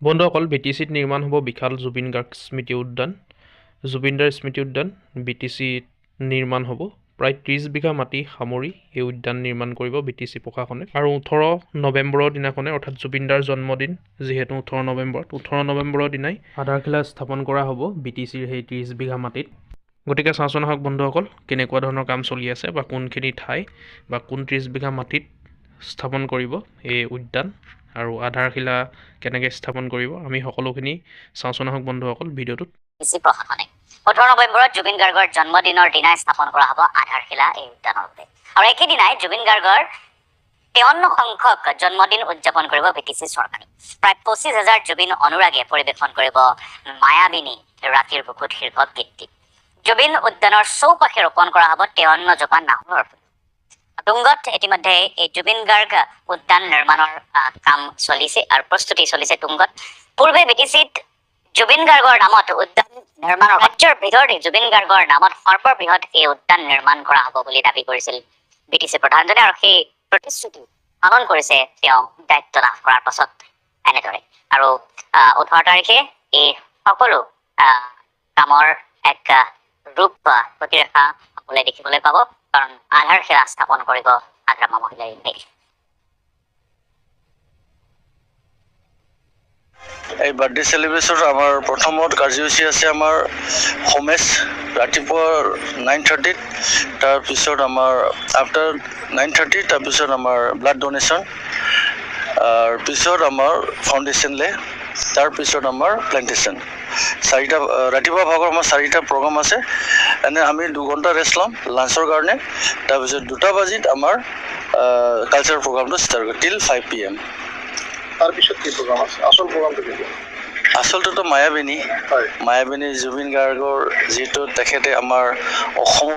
বন্ধুসকল BTCত নিৰ্মাণ হ'ব বিশাল জুবিন গাৰ্গ স্মৃতি উদ্যান। জুবিনদাৰ স্মৃতি উদ্যান BTCত নিৰ্মাণ হ'ব। প্ৰায় 30 বিঘা মাটি সামৰি এই উদ্যান নিৰ্মাণ কৰিব BTC প্ৰশাসনে। আৰু 18 নৱেম্বৰৰ দিনাখনে অৰ্থাৎ জুবিনদাৰ জন্মদিন যিহেতু 18 নৱেম্বৰৰ দিনাই আধাৰশিলা স্থাপন কৰা হ'ব BTCৰ সেই 30 বিঘা মাটিত। গতিকে চাওঁচোন আহক বন্ধুসকল কেনেকুৱা ধৰণৰ কাম চলি আছে বা কোনখিনি ঠাই বা কোন 30 বিঘা মাটিত স্থাপন কৰিব এই উদ্যান আৰু আধাৰশিলা কেনেকৈ স্থাপন কৰিব আমি সকলোখিনি চাওঁচোন আহক বন্ধুসকল ভিডিঅ'টোত। BTC প্ৰশাসনে 18 নৱেম্বৰত জুবিন গাৰ্গৰ জন্মদিনৰ দিনাই স্থাপন কৰা হ'ব আধাৰশিলা এই উদ্যানৰ বাবে। আৰু একেদিনাই জুবিন গাৰ্গৰ 53 সংখ্যক জন্মদিন উদযাপন কৰিব BTC চৰকাৰে। প্ৰায় 25,000 জুবিন অনুৰাগীয়ে পৰিৱেশন কৰিব মায়াবিনী ৰাতিৰ বুকুত শীৰ্ষক গীতটি। জুবিন উদ্যানৰ চৌপাশে ৰোপণ কৰা হ'ব 53 জোপা নাহৰৰ পুলি। টুংগত ইতিমধ্যে এই জুবিন গাৰ্গ উদ্যান নিৰ্মাণৰ কাম চলিছে আৰু প্ৰস্তুতি চলিছে টুংগত। পূৰ্বে BTCত জুবিন গাৰ্গৰ নামত উদ্যান নিৰ্মাণৰ ৰাজ্যৰ ভিতৰতে জুবিন গাৰ্গৰ নামত সৰ্ববৃহৎ এই উদ্যান নিৰ্মাণ কৰা হ'ব বুলি দাবী কৰিছিল BTC প্ৰধানজনে আৰু সেই প্ৰতিশ্ৰুতি পালন কৰিছে তেওঁ দায়িত্ব লাভ কৰাৰ পাছত এনেদৰে। আৰু 18 তাৰিখে এই সকলো কামৰ এক ৰূপ প্ৰতিৰেখা সকলোৱে দেখিবলৈ পাব, কাৰণ আধাৰশিলা স্থাপন কৰিব আগ্ৰামা মহিলা ইউনিটে। এই বাৰ্থডে সেলিব্ৰেশন আমাৰ প্ৰথমত কাৰ্যসূচী আছে আমাৰ হোমেজ ৰাতিপুৱা 9:30 তাৰপিছত আমাৰ আফটাৰ 9:30 তাৰপিছত আমাৰ ব্লাড ডোনেশ্যন পিছত আমাৰ ফাউণ্ডেশ্যন লে তাৰপিছত আমাৰ প্লেণ্টেশ্যন চাৰিটা ৰাতিপুৱা ভাগৰ আমাৰ চাৰিটা প্ৰগ্ৰাম আছে। এনে আমি 2 ঘণ্টা ৰেষ্ট ল'ম লাঞ্চৰ কাৰণে। তাৰপিছত 2টা বজাত আমাৰ কালচাৰেল প্ৰগ্ৰামটো ষ্টাৰ্ট হ'ব টিল 5 PM। তাৰপিছত কি প্ৰগ্ৰাম আছে? আসল প্ৰগ্ৰামটো কি? আচলতেতো মায়াবিনী জুবিন গাৰ্গৰ যিটো তেখেতে আমাৰ অসমৰ